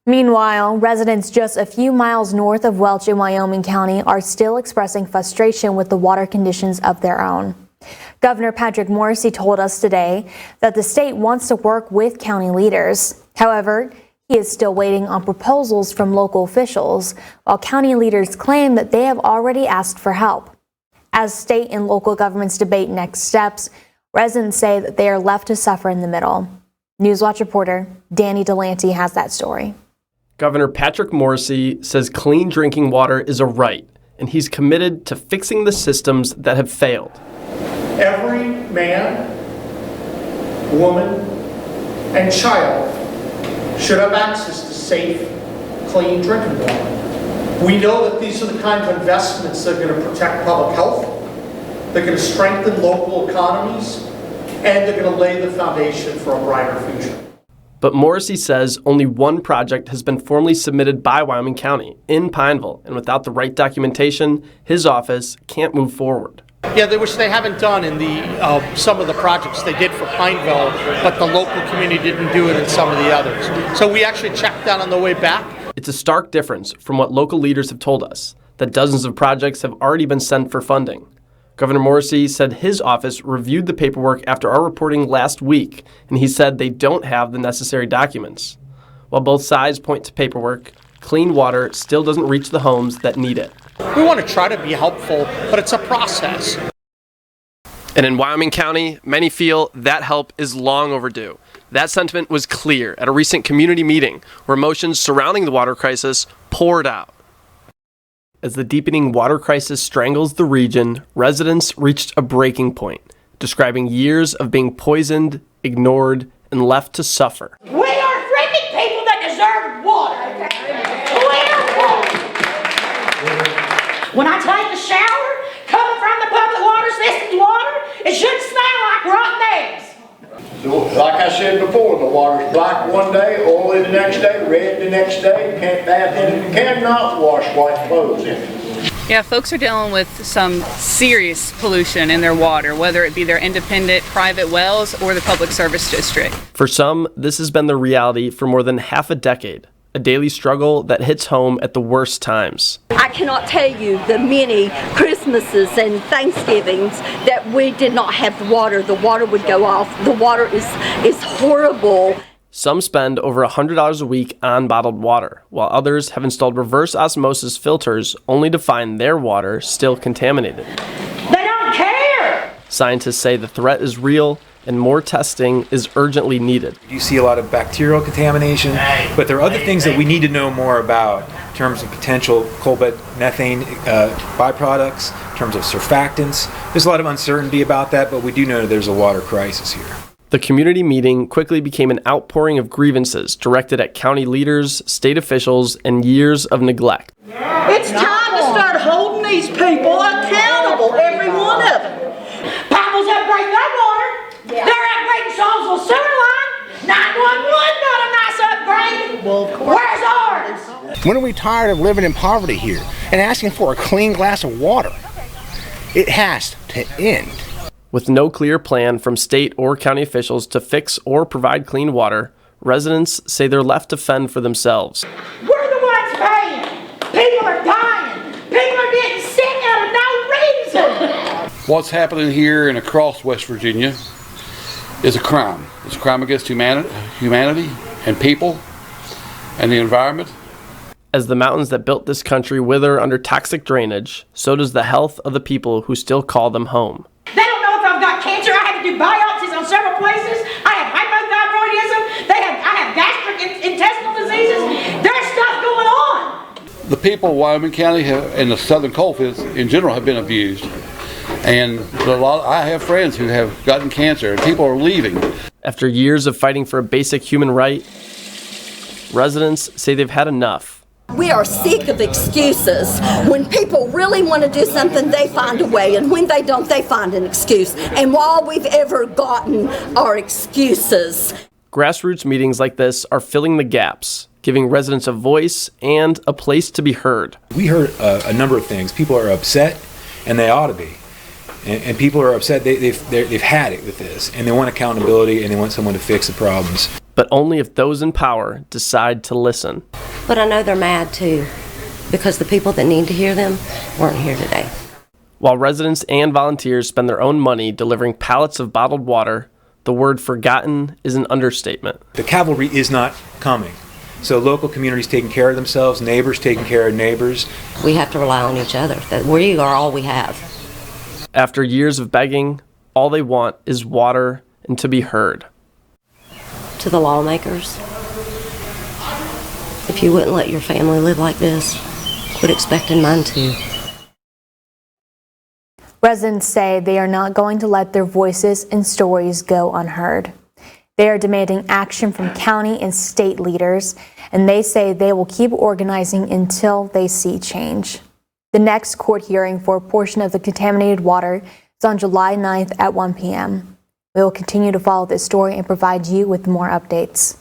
Meanwhile, residents just a few miles north of Welch in Wyoming County are still expressing frustration with the water conditions of their own. Governor Patrick Morrisey told us today that the state wants to work with county leaders. However, he is still waiting on proposals from local officials, while county leaders claim that they have already asked for help. As state and local governments debate next steps, residents say that they are left to suffer in the middle. Newswatch reporter Danny Delante has that story. Governor Patrick Morrisey says clean drinking water is a right, and he's committed to fixing the systems that have failed. Every man, woman, and child should have access to safe, clean drinking water. We know that these are the kind of investments that are going to protect public health, they're going to strengthen local economies, and they're going to lay the foundation for a brighter future. But Morrisey says only one project has been formally submitted by Wyoming County in Pineville, and without the right documentation, his office can't move forward. Yeah, which they haven't done in the some of the projects they did for Pineville, but the local community didn't do it in some of the others. So we actually checked that on the way back. It's a stark difference from what local leaders have told us, that dozens of projects have already been sent for funding. Governor Morrisey said his office reviewed the paperwork after our reporting last week, and he said they don't have the necessary documents. While both sides point to paperwork, clean water still doesn't reach the homes that need it. We want to try to be helpful, but it's a process. And in Wyoming County, many feel that help is long overdue. That sentiment was clear at a recent community meeting where emotions surrounding the water crisis poured out. As the deepening water crisis strangles the region, residents reached a breaking point, describing years of being poisoned, ignored, and left to suffer. We are drinking people that deserve water. Clear water. When I take a shower, coming from the public water system's water, it shouldn't smell like rotten eggs. So, like I said before, the water's black one day, oily the next day, red the next day. You can't bath in it. You cannot wash white clothes in it. Yeah, folks are dealing with some serious pollution in their water, whether it be their independent private wells or the public service district. For some, this has been the reality for more than half a decade, a daily struggle that hits home at the worst times. I cannot tell you the many Christmases and Thanksgivings that we did not have the water. The water would go off. The water is horrible. Some spend over $100 a week on bottled water, while others have installed reverse osmosis filters only to find their water still contaminated. They don't care. Scientists say the threat is real and more testing is urgently needed. You see a lot of bacterial contamination, but there are other things that we need to know more about in terms of potential coal bed methane byproducts, in terms of surfactants. There's a lot of uncertainty about that, but we do know there's a water crisis here. The community meeting quickly became an outpouring of grievances directed at county leaders, state officials, and years of neglect. It's time to start holding these people accountable, every one of them. Pinevilles upgrading their water. Yeah. They're upgrading Salisbury sewer line. 911 got a nice upgrade. Well, of course. Where's ours? When are we tired of living in poverty here and asking for a clean glass of water? It has to end. With no clear plan from state or county officials to fix or provide clean water, residents say they're left to fend for themselves. We're the ones paying. People are dying. People are getting sick out of no reason. What's happening here and across West Virginia is a crime. It's a crime against humanity and people and the environment. As the mountains that built this country wither under toxic drainage, so does the health of the people who still call them home. They don't know if I've got cancer. I had to do biopsies on several places. I have hypothyroidism. I have gastric intestinal diseases. There's stuff going on. The people of Wyoming County and the southern coalfields in general have been abused. And I have friends who have gotten cancer, and people are leaving. After years of fighting for a basic human right, residents say they've had enough. We are sick of excuses. When people really want to do something, they find a way, and when they don't, they find an excuse. And all we've ever gotten are excuses. Grassroots meetings like this are filling the gaps, giving residents a voice and a place to be heard. We heard a number of things. People are upset, and they ought to be. And people are upset. They've had it with this, and they want accountability, and they want someone to fix the problems. but only if those in power decide to listen. But I know they're mad too, because the people that need to hear them weren't here today. While residents and volunteers spend their own money delivering pallets of bottled water, the word forgotten is an understatement. The cavalry is not coming. So local communities taking care of themselves, neighbors taking care of neighbors. We have to rely on each other. That we are all we have. After years of begging, all they want is water and to be heard. To the lawmakers, if you wouldn't let your family live like this, quit expecting mine to. Residents say they are not going to let their voices and stories go unheard. They are demanding action from county and state leaders, and they say they will keep organizing until they see change. The next court hearing for a portion of the contaminated water is on July 9th at 1 p.m. We will continue to follow this story and provide you with more updates.